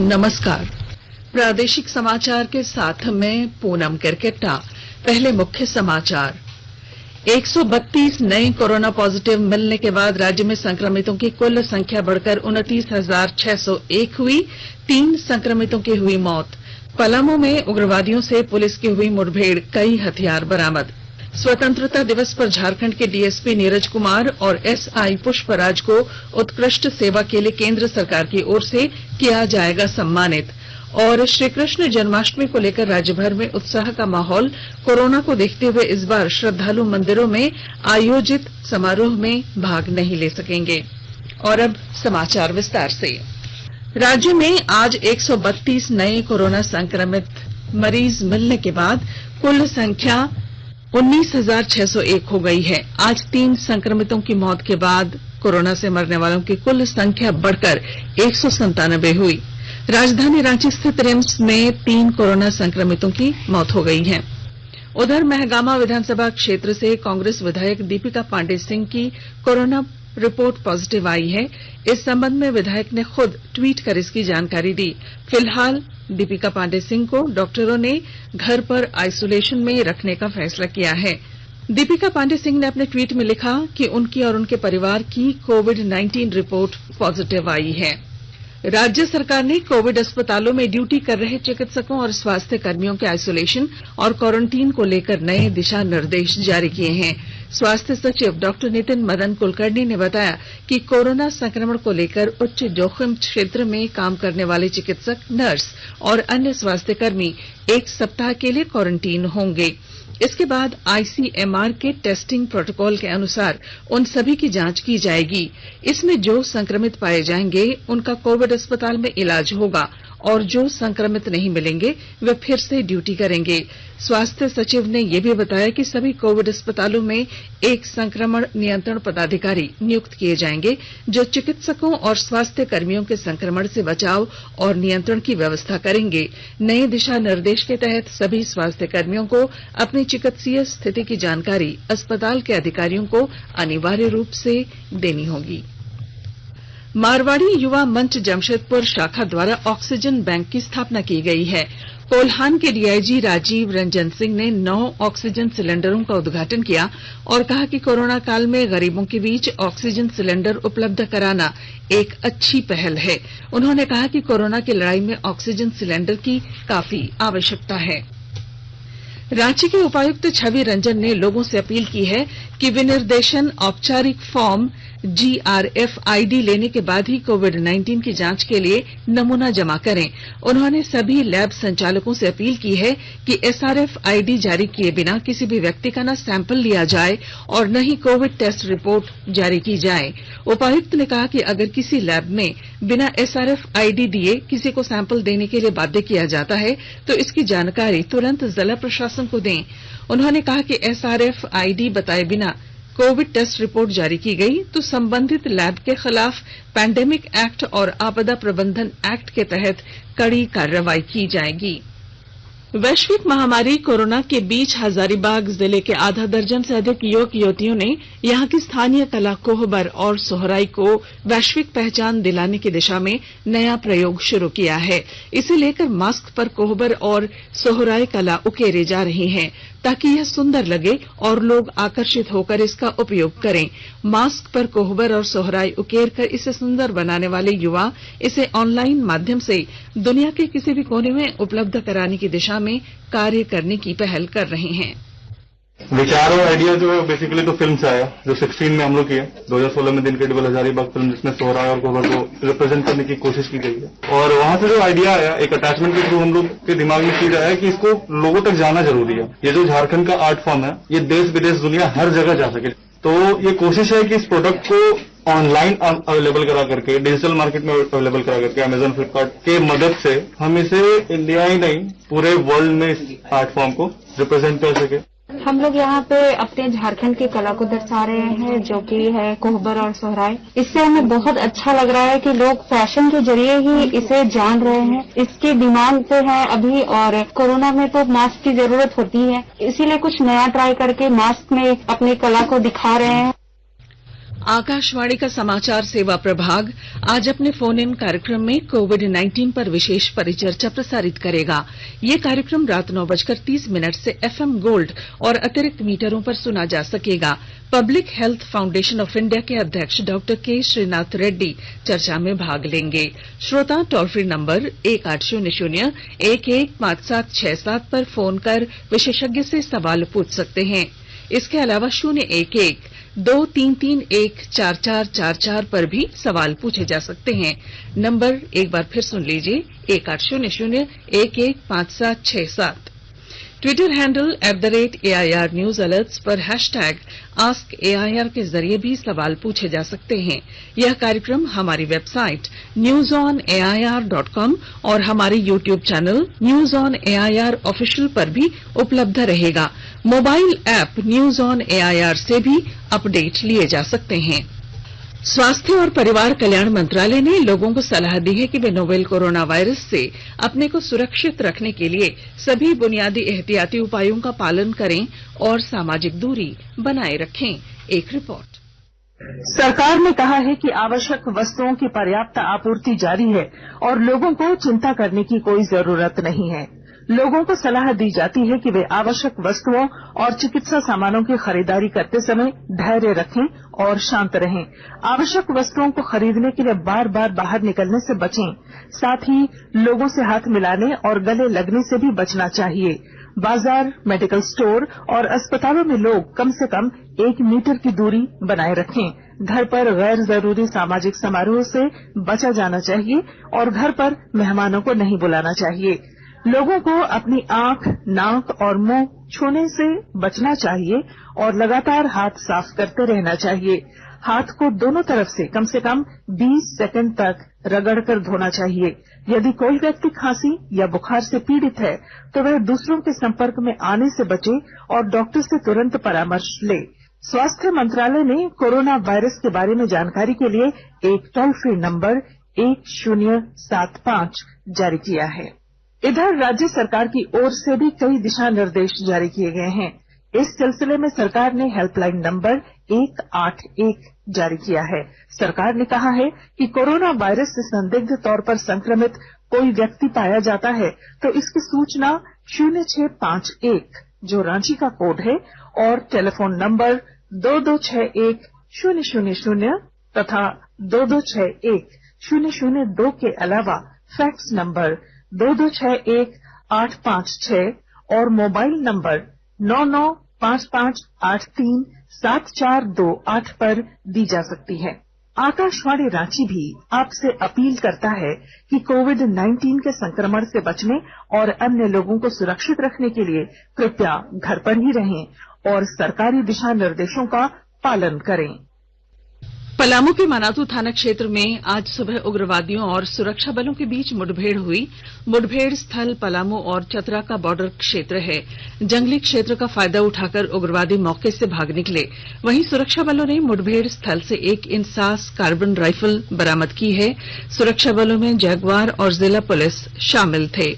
नमस्कार। प्रादेशिक समाचार के साथ मैं पूनम करकेट्टा। पहले मुख्य समाचार। 132 नए कोरोना पॉजिटिव मिलने के बाद राज्य में संक्रमितों की कुल संख्या बढ़कर 29,601 हुई। 3 संक्रमितों की हुई मौत। पलामू में उग्रवादियों से पुलिस की हुई मुठभेड़, कई हथियार बरामद। स्वतंत्रता दिवस पर झारखंड के डीएसपी नीरज कुमार और एसआई पुष्पराज को उत्कृष्ट सेवा के लिए केंद्र सरकार की ओर से किया जाएगा सम्मानित। और श्रीकृष्ण जन्माष्टमी को लेकर राज्य भर में उत्साह का माहौल। कोरोना को देखते हुए इस बार श्रद्धालु मंदिरों में आयोजित समारोह में भाग नहीं ले सकेंगे। और अब समाचार विस्तार से। राज्य में आज 132 नए कोरोना संक्रमित मरीज मिलने के बाद कुल संख्या 19,601 हो गई है। आज 3 संक्रमितों की मौत के बाद कोरोना से मरने वालों की कुल संख्या बढ़कर 197 हुई। राजधानी रांची स्थित रिम्स में 3 कोरोना संक्रमितों की मौत हो गई है। उधर महगामा विधानसभा क्षेत्र से कांग्रेस विधायक दीपिका पांडे सिंह की कोरोना रिपोर्ट पॉजिटिव आई है। इस संबंध में विधायक ने खुद ट्वीट कर इसकी जानकारी दी। फिलहाल दीपिका पांडे सिंह को डॉक्टरों ने घर पर आइसोलेशन में रखने का फैसला किया है। दीपिका पांडे सिंह ने अपने ट्वीट में लिखा कि उनकी और उनके परिवार की कोविड-19 रिपोर्ट पॉजिटिव आई है। राज्य सरकार ने कोविड अस्पतालों में ड्यूटी कर रहे चिकित्सकों और स्वास्थ्य कर्मियों के आइसोलेशन और क्वारंटीन को लेकर नए दिशा निर्देश जारी किए हैं। स्वास्थ्य सचिव डॉक्टर नितिन मदन कुलकर्णी ने बताया कि कोरोना संक्रमण को लेकर उच्च जोखिम क्षेत्र में काम करने वाले चिकित्सक, नर्स और अन्य स्वास्थ्य कर्मी 1 सप्ताह के लिए क्वारंटीन होंगे। इसके बाद आईसीएमआर के टेस्टिंग प्रोटोकॉल के अनुसार उन सभी की जांच की जाएगी। इसमें जो संक्रमित पाए जाएंगे उनका कोविड अस्पताल में इलाज होगा और जो संक्रमित नहीं मिलेंगे वे फिर से ड्यूटी करेंगे। स्वास्थ्य सचिव ने यह भी बताया कि सभी कोविड अस्पतालों में एक संक्रमण नियंत्रण पदाधिकारी नियुक्त किए जाएंगे जो चिकित्सकों और स्वास्थ्य कर्मियों के संक्रमण से बचाव और नियंत्रण की व्यवस्था करेंगे। नए दिशा निर्देश के तहत सभी स्वास्थ्य कर्मियों को अपनी चिकित्सीय स्थिति की जानकारी अस्पताल के अधिकारियों को अनिवार्य रूप से देनी होगी। मारवाड़ी युवा मंच जमशेदपुर शाखा द्वारा ऑक्सीजन बैंक की स्थापना की गई है। कोल्हान के डीआईजी राजीव रंजन सिंह ने 9 ऑक्सीजन सिलेंडरों का उद्घाटन किया और कहा कि कोरोना काल में गरीबों के बीच ऑक्सीजन सिलेंडर उपलब्ध कराना एक अच्छी पहल है। उन्होंने कहा कि कोरोना की लड़ाई में ऑक्सीजन सिलेंडर की काफी आवश्यकता है। रांची के उपायुक्त छवि रंजन ने लोगों से अपील की है कि विनिर्देशन औपचारिक फॉर्म GRF ID लेने के बाद ही कोविड-19 की जांच के लिए नमूना जमा करें। उन्होंने सभी लैब संचालकों से अपील की है कि SRF ID जारी किए बिना किसी भी व्यक्ति का न सैंपल लिया जाए और न ही कोविड टेस्ट रिपोर्ट जारी की जाए। उपायुक्त ने कहा कि अगर किसी लैब में बिना SRF ID दिए किसी को सैंपल देने के लिए बाध्य किया जाता है तो इसकी जानकारी तुरंत जिला प्रशासन को दें। उन्होंने कहा कि SRF ID बताए बिना कोविड टेस्ट रिपोर्ट जारी की गई तो संबंधित लैब के खिलाफ पैंडेमिक एक्ट और आपदा प्रबंधन एक्ट के तहत कड़ी कार्रवाई की जाएगी। वैश्विक महामारी कोरोना के बीच हजारीबाग जिले के आधा दर्जन से अधिक युवक युवतियों ने यहां की स्थानीय कला कोहबर और सोहराई को वैश्विक पहचान दिलाने की दिशा में नया प्रयोग शुरू किया है। इसे लेकर मास्क पर कोहबर और सोहराई कला उकेरे जा रही हैं ताकि यह सुंदर लगे और लोग आकर्षित होकर इसका उपयोग करें। मास्क पर कोहबर और सोहराई उकेर कर इसे सुंदर बनाने वाले युवा इसे ऑनलाइन माध्यम से दुनिया के किसी भी कोने में उपलब्ध कराने की दिशा में कार्य करने की पहल कर रहे हैं। विचार और आइडिया जो है बेसिकली तो फिल्म से आया, जो 16 में हम लोग किया। 2016 में दिन क्रेडिबल हजारीबाग फिल्म जिसमें सोहराय और कोहबर को रिप्रेजेंट करने की कोशिश की गई है और वहां से जो आइडिया आया एक अटैचमेंट के थ्रू हम लोग के दिमाग में चीज आया कि इसको लोगों तक जाना जरूरी है। ये जो झारखंड का आर्ट फॉर्म है ये देश विदेश दुनिया हर जगह जा सके। तो ये कोशिश है कि इस प्रोडक्ट को ऑनलाइन अवेलेबल करा करके, डिजिटल मार्केट में अवेलेबल करा करके अमेजन, फ्लिपकार्ट के मदद से हम इसे इंडिया ही नहीं पूरे वर्ल्ड में इस आर्ट फॉर्म को रिप्रेजेंट कर सके। हम लोग यहाँ पे अपने झारखंड की कला को दर्शा रहे हैं जो कि है कोहबर और सोहराय। इससे हमें बहुत अच्छा लग रहा है कि लोग फैशन के जरिए ही इसे जान रहे हैं। इसकी डिमांड पे है अभी और कोरोना में तो मास्क की जरूरत होती है, इसीलिए कुछ नया ट्राई करके मास्क में अपनी कला को दिखा रहे हैं। आकाशवाणी का समाचार सेवा प्रभाग आज अपने फोन इन कार्यक्रम में कोविड-19 पर विशेष परिचर्चा प्रसारित करेगा। ये कार्यक्रम रात 9:30 से एफएम गोल्ड और अतिरिक्त मीटरों पर सुना जा सकेगा। Public health foundation of India के अध्यक्ष डॉक्टर के श्रीनाथ रेड्डी चर्चा में भाग लेंगे। श्रोता टोल फ्री नंबर 1800-115767 पर फोन कर विशेषज्ञ से सवाल पूछ सकते हैं। इसके अलावा 011-233-14444 पर भी सवाल पूछे जा सकते हैं। नंबर एक बार फिर सुन लीजिए 1800-115767। Twitter handle @AIR news alerts पर #AskAIR के जरिए भी सवाल पूछे जा सकते हैं। यह कार्यक्रम हमारी वेबसाइट newsonair.com और हमारे YouTube channel news on AIR official पर भी उपलब्ध रहेगा। Mobile app news on AIR से भी अपडेट लिए जा सकते हैं। स्वास्थ्य और परिवार कल्याण मंत्रालय ने लोगों को सलाह दी है कि वे नोवेल कोरोना वायरस से अपने को सुरक्षित रखने के लिए सभी बुनियादी एहतियाती उपायों का पालन करें और सामाजिक दूरी बनाए रखें। एक रिपोर्ट। सरकार ने कहा है कि आवश्यक वस्तुओं की पर्याप्त आपूर्ति जारी है और लोगों को चिंता करने की कोई जरूरत नहीं है। लोगों को सलाह दी जाती है कि वे आवश्यक वस्तुओं और चिकित्सा सामानों की खरीदारी करते समय धैर्य रखें और शांत रहें। आवश्यक वस्तुओं को खरीदने के लिए बार बार बाहर निकलने से बचें। साथ ही लोगों से हाथ मिलाने और गले लगने से भी बचना चाहिए। बाजार, मेडिकल स्टोर और अस्पतालों में लोग कम से कम 1 मीटर की दूरी बनाए रखें। घर पर गैर जरूरी सामाजिक समारोह से बचा जाना चाहिए और घर पर मेहमानों को नहीं बुलाना चाहिए। लोगों को अपनी आंख, नाक और मुंह छूने से बचना चाहिए और लगातार हाथ साफ करते रहना चाहिए। हाथ को दोनों तरफ से कम 20 सेकंड तक रगड़कर धोना चाहिए। यदि कोई व्यक्ति खांसी या बुखार से पीड़ित है तो वह दूसरों के संपर्क में आने से बचे और डॉक्टर से तुरंत परामर्श ले। स्वास्थ्य मंत्रालय ने कोरोना वायरस के बारे में जानकारी के लिए एक टोल फ्री नंबर 1075 जारी किया है। इधर राज्य सरकार की ओर से भी कई दिशा निर्देश जारी किए गए हैं। इस सिलसिले में सरकार ने हेल्पलाइन नंबर 181 जारी किया है। सरकार ने कहा है कि कोरोना वायरस से संदिग्ध तौर पर संक्रमित कोई व्यक्ति पाया जाता है तो इसकी सूचना 0651 जो रांची का कोड है और टेलीफोन नंबर 2261-000 तथा 2261-002 के अलावा फैक्स नंबर 2261-856 और मोबाइल नंबर 9955837428 पर दी जा सकती है। आकाशवाणी रांची भी आपसे अपील करता है कि कोविड-19 के संक्रमण से बचने और अन्य लोगों को सुरक्षित रखने के लिए कृपया घर पर ही रहें और सरकारी दिशा निर्देशों का पालन करें। पलामू के मनातू थाना क्षेत्र में आज सुबह उग्रवादियों और सुरक्षा बलों के बीच मुठभेड़ हुई। मुठभेड़ स्थल पलामू और चतरा का बॉर्डर क्षेत्र है। जंगली क्षेत्र का फायदा उठाकर उग्रवादी मौके से भाग निकले। वहीं सुरक्षा बलों ने मुठभेड़ स्थल से एक इंसास कार्बन राइफल बरामद की है। सुरक्षा बलों में जगुआर और जिला पुलिस शामिल थे।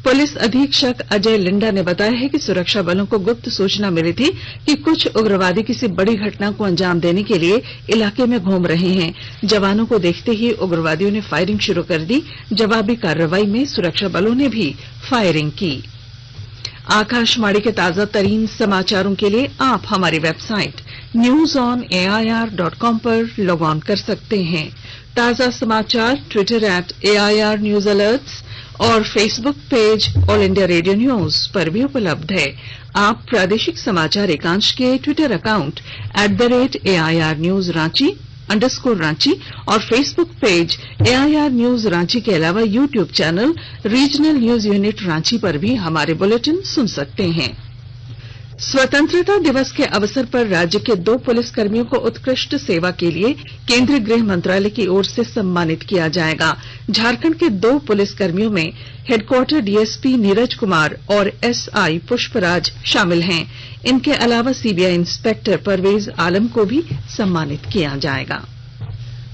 पुलिस अधीक्षक अजय लिंडा ने बताया है कि सुरक्षा बलों को गुप्त सूचना मिली थी कि कुछ उग्रवादी किसी बड़ी घटना को अंजाम देने के लिए इलाके में घूम रहे हैं। जवानों को देखते ही उग्रवादियों ने फायरिंग शुरू कर दी। जवाबी कार्रवाई में सुरक्षा बलों ने भी फायरिंग की। आकाशवाणी के ताजा तरीन समाचारों के लिए आप हमारी वेबसाइट newsonair.com पर लॉग ऑन कर सकते हैं। ताजा समाचार ट्विटर @AIR न्यूज अलर्ट्स और Facebook page all India radio news पर भी उपलब्ध है। आप प्रादेशिक समाचार एकांश के Twitter account @AIR news Ranchi _ और Facebook page AIR news Ranchi के अलावा YouTube channel regional news unit Ranchi पर भी हमारे बुलेटिन सुन सकते हैं। स्वतंत्रता दिवस के अवसर पर राज्य के 2 पुलिसकर्मियों को उत्कृष्ट सेवा के लिए केंद्रीय गृह मंत्रालय की ओर से सम्मानित किया जाएगा। झारखंड के 2 पुलिसकर्मियों में हेडक्वार्टर डीएसपी नीरज कुमार और SI पुष्पराज शामिल हैं। इनके अलावा सीबीआई इंस्पेक्टर परवेज आलम को भी सम्मानित किया जाएगा।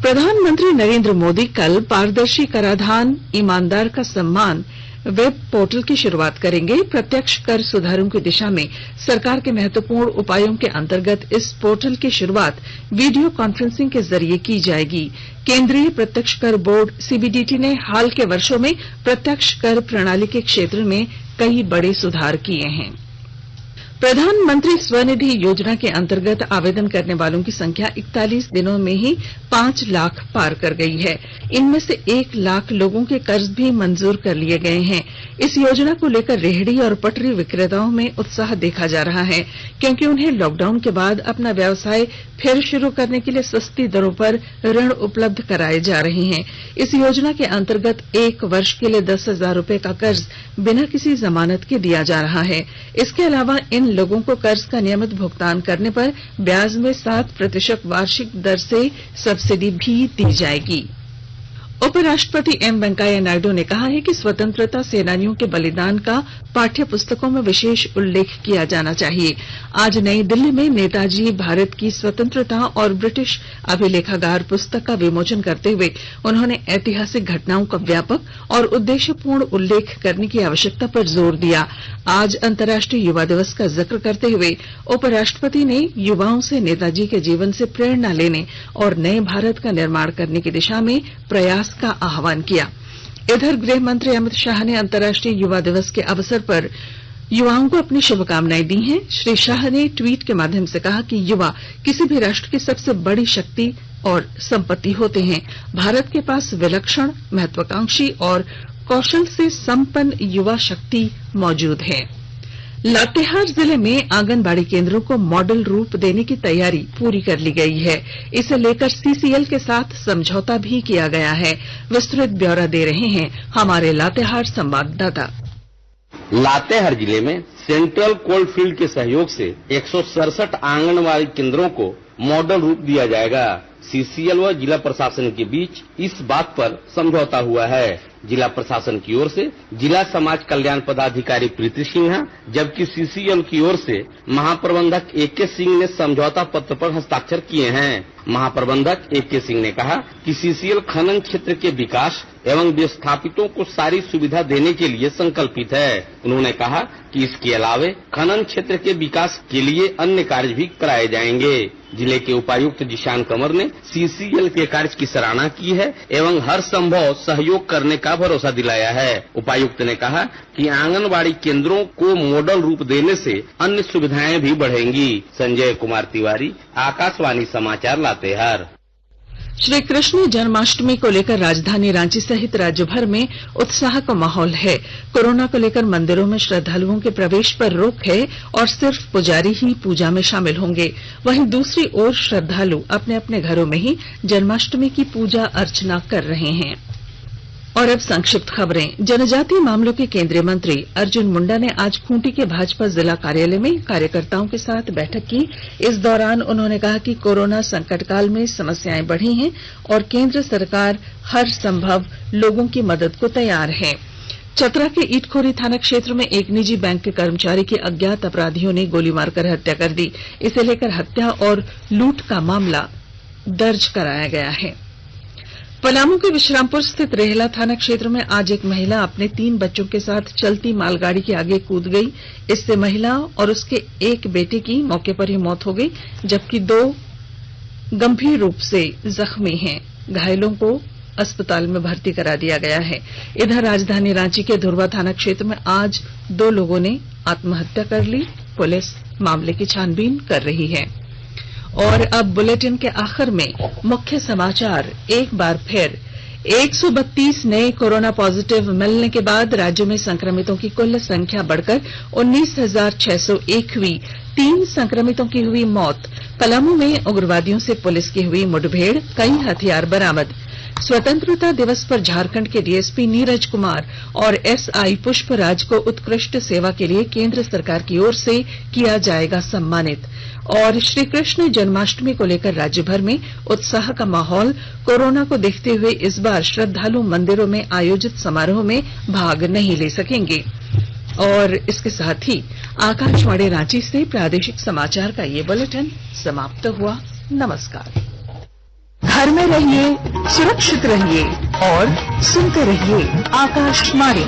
प्रधानमंत्री नरेंद्र मोदी कल पारदर्शी कराधान ईमानदार का सम्मान वेब पोर्टल की शुरुआत करेंगे। प्रत्यक्ष कर सुधारों की दिशा में सरकार के महत्वपूर्ण उपायों के अंतर्गत इस पोर्टल की शुरुआत वीडियो कॉन्फ्रेंसिंग के जरिए की जाएगी। केंद्रीय प्रत्यक्ष कर बोर्ड सीबीडीटी ने हाल के वर्षों में प्रत्यक्ष कर प्रणाली के क्षेत्र में कई बड़े सुधार किए हैं। प्रधानमंत्री स्वनिधि योजना के अंतर्गत आवेदन करने वालों की संख्या 41 दिनों में ही 5 लाख पार कर गई है। इनमें से 1 लाख लोगों के कर्ज भी मंजूर कर लिए गए हैं। इस योजना को लेकर रेहड़ी और पटरी विक्रेताओं में उत्साह देखा जा रहा है, क्योंकि उन्हें लॉकडाउन के बाद अपना व्यवसाय फिर शुरू करने के लिए सस्ती दरों पर ऋण उपलब्ध कराए जा रहे हैं। इस योजना के अंतर्गत 1 वर्ष के लिए 10,000 रूपये का कर्ज बिना किसी जमानत के दिया जा रहा है। इसके अलावा इन लोगों को कर्ज का नियमित भुगतान करने पर ब्याज में 7% वार्षिक दर से सब्सिडी भी दी जाएगी। उपराष्ट्रपति एम वेंकैया नायडू ने कहा है कि स्वतंत्रता सेनानियों के बलिदान का पाठ्य पुस्तकों में विशेष उल्लेख किया जाना चाहिए। आज नई दिल्ली में नेताजी भारत की स्वतंत्रता और ब्रिटिश अभिलेखागार पुस्तक का विमोचन करते हुए उन्होंने ऐतिहासिक घटनाओं का व्यापक और उद्देश्यपूर्ण उल्लेख करने की आवश्यकता पर जोर दिया। आज अंतर्राष्ट्रीय युवा दिवस का जिक्र करते हुए उपराष्ट्रपति ने युवाओं से नेताजी के जीवन से प्रेरणा लेने और नए भारत का निर्माण करने की दिशा में प्रयास का आह्वान किया। इधर गृह मंत्री अमित शाह ने अंतर्राष्ट्रीय युवा दिवस के अवसर पर युवाओं को अपनी शुभकामनाएं दी हैं। श्री शाह ने ट्वीट के माध्यम से कहा कि युवा किसी भी राष्ट्र की सबसे बड़ी शक्ति और संपत्ति होते हैं। भारत के पास विलक्षण, महत्वाकांक्षी और कौशल से संपन्न युवा शक्ति मौजूद है। लातेहार जिले में आंगनबाड़ी केंद्रों को मॉडल रूप देने की तैयारी पूरी कर ली गई है। इसे लेकर सीसीएल के साथ समझौता भी किया गया है। विस्तृत ब्यौरा दे रहे हैं हमारे लातेहार संवाददाता। लातेहार जिले में सेंट्रल कोल्ड फील्ड के सहयोग से 167 आंगनबाड़ी केंद्रों को मॉडल रूप दिया जाएगा। सीसीएल व जिला प्रशासन के बीच इस बात पर समझौता हुआ है। जिला प्रशासन की ओर से जिला समाज कल्याण पदाधिकारी प्रीति सिन्हा, जबकि सीसीएल की ओर से महाप्रबंधक एके सिंह ने समझौता पत्र पर हस्ताक्षर किए हैं। महाप्रबंधक एके सिंह ने कहा कि सीसीएल खनन क्षेत्र के विकास एवं विस्थापितों को सारी सुविधा देने के लिए संकल्पित है। उन्होंने कहा कि इसके अलावे खनन क्षेत्र के विकास के लिए अन्य कार्य भी कराए जाएंगे। जिले के उपायुक्त जिशान कमर ने सीसीएल के कार्य की सराहना की है एवं हर संभव सहयोग करने का भरोसा दिलाया है। उपायुक्त ने कहा कि आंगनबाड़ी केंद्रों को मॉडल रूप देने से अन्य सुविधाएं भी बढ़ेंगी। संजय कुमार तिवारी, आकाशवाणी समाचार, लातेहार। श्री कृष्ण जन्माष्टमी को लेकर राजधानी रांची सहित राज्य भर में उत्साह का माहौल है। कोरोना को लेकर मंदिरों में श्रद्धालुओं के प्रवेश पर रोक है और सिर्फ पुजारी ही पूजा में शामिल होंगे। वहीं दूसरी ओर श्रद्धालु अपने अपने घरों में ही जन्माष्टमी की पूजा अर्चना कर रहे हैं। और अब संक्षिप्त खबरें। जनजातीय मामलों के केंद्रीय मंत्री अर्जुन मुंडा ने आज खूंटी के भाजपा जिला कार्यालय में कार्यकर्ताओं के साथ बैठक की। इस दौरान उन्होंने कहा कि कोरोना संकट काल में समस्याएं बढ़ी हैं और केंद्र सरकार हर संभव लोगों की मदद को तैयार है। चतरा के ईटखोरी थाना क्षेत्र में एक निजी बैंक के कर्मचारी की अज्ञात अपराधियों ने गोली मारकर हत्या कर दी। इसे लेकर हत्या और लूट का मामला दर्ज कराया गया है। पलामू के विश्रामपुर स्थित रेहला थाना क्षेत्र में आज एक महिला अपने 3 बच्चों के साथ चलती मालगाड़ी के आगे कूद गई। इससे महिला और उसके एक बेटे की मौके पर ही मौत हो गई, जबकि 2 गंभीर रूप से जख्मी हैं। घायलों को अस्पताल में भर्ती करा दिया गया है। इधर राजधानी रांची के धुरवा थाना क्षेत्र में आज 2 लोगों ने आत्महत्या कर ली। पुलिस मामले की छानबीन कर रही है। और अब बुलेटिन के आखिर में मुख्य समाचार एक बार फिर। 132 नए कोरोना पॉजिटिव मिलने के बाद राज्य में संक्रमितों की कुल संख्या बढ़कर 19,601 हुई। 3 संक्रमितों की हुई मौत। पलामू में उग्रवादियों से पुलिस की हुई मुठभेड़, कई हथियार बरामद। स्वतंत्रता दिवस पर झारखंड के डीएसपी नीरज कुमार और एसआई पुष्पराज को उत्कृष्ट सेवा के लिए केंद्र सरकार की ओर से किया जाएगा सम्मानित। और श्री कृष्ण जन्माष्टमी को लेकर राज्य भर में उत्साह का माहौल। कोरोना को देखते हुए इस बार श्रद्धालु मंदिरों में आयोजित समारोह में भाग नहीं ले सकेंगे। और इसके साथ ही आकाशवाणी रांची से प्रादेशिक समाचार का ये बुलेटिन समाप्त हुआ। नमस्कार। घर में रहिए, सुरक्षित रहिए, और सुनते रहिए आकाशवाणी।